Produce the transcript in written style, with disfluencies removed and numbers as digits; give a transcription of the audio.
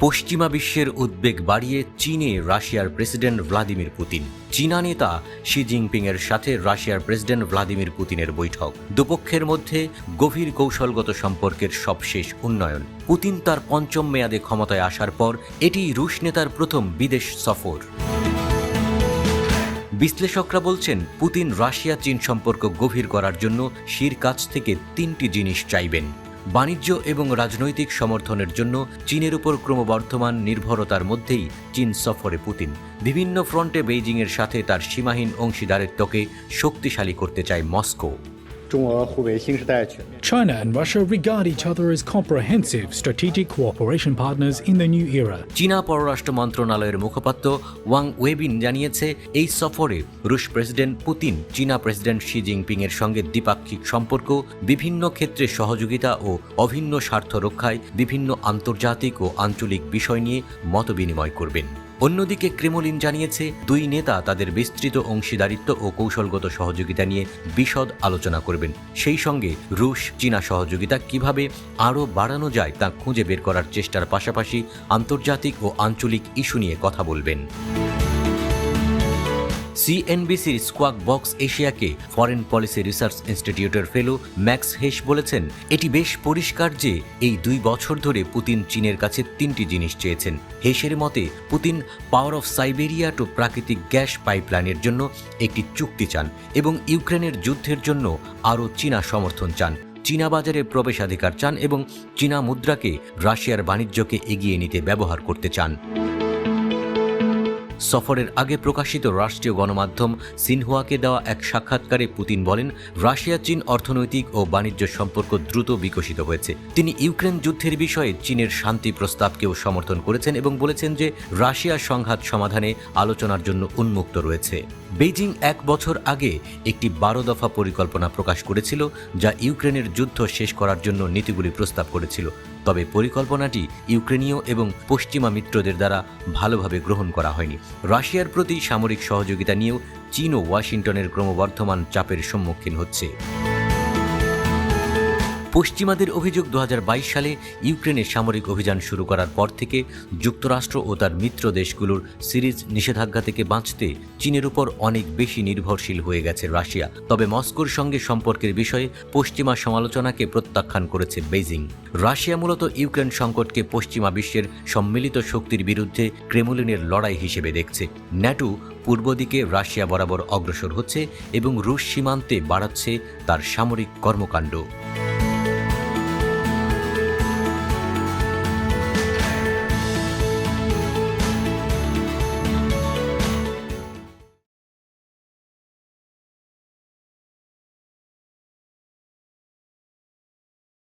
পশ্চিমা বিশ্বের উদ্বেগ বাড়িয়ে চীনে রাশিয়ার প্রেসিডেন্ট ভ্লাদিমির পুতিন। চীনা নেতা শি জিনপিংয়ের সাথে রাশিয়ার প্রেসিডেন্ট ভ্লাদিমির পুতিনের বৈঠক। দুপক্ষের মধ্যে গভীর কৌশলগত সম্পর্কের সবশেষ উন্নয়ন। পুতিন তার পঞ্চম মেয়াদে ক্ষমতায় আসার পর এটি রুশ নেতার প্রথম বিদেশ সফর। বিশ্লেষকরা বলছেন, পুতিন রাশিয়া চীন সম্পর্ক গভীর করার জন্য শির কাছ থেকে তিনটি জিনিস চাইবেন। বাণিজ্য এবং রাজনৈতিক সমর্থনের জন্য চীনের উপর ক্রমবর্ধমান নির্ভরতার মধ্যেই চীন সফরে পুতিন। বিভিন্ন ফ্রন্টে বেইজিংয়ের সাথে তার সীমাহীন অংশীদারিত্বকে শক্তিশালী করতে চায় Moscow. China and Russia regard each other as comprehensive strategic cooperation partners in the new era. চীনা পররাষ্ট্র মন্ত্রণালয়ের মুখপাত্র ওয়াং ওয়েবিন জানিয়েছে, এই সফরে রুশ প্রেসিডেন্ট পুতিন চীনা প্রেসিডেন্ট শি জিনপিংয়ের সঙ্গে দ্বিপাক্ষিক সম্পর্ক, বিভিন্ন ক্ষেত্রে সহযোগিতা ও অভিন্ন স্বার্থ রক্ষায় বিভিন্ন আন্তর্জাতিক ও আঞ্চলিক বিষয় নিয়ে মতবিনিময় করবেন। অন্যদিকে ক্রেমলিন জানিয়েছে, দুই নেতা তাদের বিস্তৃত অংশীদারিত্ব ও কৌশলগত সহযোগিতা নিয়ে বিশদ আলোচনা করবেন। সেই সঙ্গে রুশ চীনা সহযোগিতা কিভাবে আরও বাড়ানো যায় তা খুঁজে বের করার চেষ্টার পাশাপাশি আন্তর্জাতিক ও আঞ্চলিক ইস্যু নিয়ে কথা বলবেন। সিএনবিসির squawk box এশিয়াকে foreign policy research ইনস্টিটিউটের ফেলো ম্যাক্স হেশ বলেছেন, এটি বেশ পরিষ্কার যে এই 2 বছর ধরে পুতিন চীনের কাছে তিনটি জিনিস চেয়েছেন। হেশের মতে, Putin power of Siberia two প্রাকৃতিক গ্যাস পাইপলাইনের জন্য একটি চুক্তি চান এবং ইউক্রেনের যুদ্ধের জন্য আরও চীনা সমর্থন চান। চীনা বাজারে প্রবেশাধিকার চান এবং চীনা মুদ্রাকে রাশিয়ার বাণিজ্যকে এগিয়ে নিতে ব্যবহার করতে চান। সফরের আগে প্রকাশিত রাষ্ট্রীয় গণমাধ্যম সিনহুয়াকে দেওয়া এক সাক্ষাৎকারে পুতিন বলেন, রাশিয়া চীন অর্থনৈতিক ও বাণিজ্য সম্পর্ক দ্রুত বিকশিত হয়েছে। তিনি ইউক্রেন যুদ্ধের বিষয়ে চীনের শান্তি প্রস্তাবকেও সমর্থন করেছেন এবং বলেছেন যে রাশিয়া সংঘাত সমাধানে আলোচনার জন্য উন্মুক্ত রয়েছে। বেইজিং 1 বছর আগে একটি 12 দফা পরিকল্পনা প্রকাশ করেছিল, যা ইউক্রেনের যুদ্ধ শেষ করার জন্য নীতিগুলি প্রস্তাব করেছিল। তবে পরিকল্পনাটি ইউক্রেনীয় এবং পশ্চিমা মিত্রদের দ্বারা ভালোভাবে গ্রহণ করা হয়নি। রাশিয়ার প্রতি সামরিক সহযোগিতা নিয়েও চীন ও ওয়াশিংটনের ক্রমবর্ধমান চাপের সম্মুখীন হচ্ছে। পশ্চিমাদের অভিযোগ, 2022 সালে ইউক্রেনে সামরিক অভিযান শুরু করার পর থেকে যুক্তরাষ্ট্র ও তার মিত্র দেশগুলোর সিরিজ নিষেধাজ্ঞা থেকে বাঁচতে চীনের উপর অনেক বেশি নির্ভরশীল হয়ে গেছে রাশিয়া। তবে মস্কোর সঙ্গে সম্পর্কের বিষয়ে পশ্চিমা সমালোচনাকে প্রত্যাখ্যান করেছে বেইজিং। রাশিয়া মূলত ইউক্রেন সংকটকে পশ্চিমা বিশ্বের সম্মিলিত শক্তির বিরুদ্ধে ক্রেমলিনের লড়াই হিসেবে দেখছে। ন্যাটো পূর্ব দিকে রাশিয়া বরাবর অগ্রসর হচ্ছে এবং রুশ সীমান্তে বাড়াচ্ছে তার সামরিক কর্মকাণ্ড।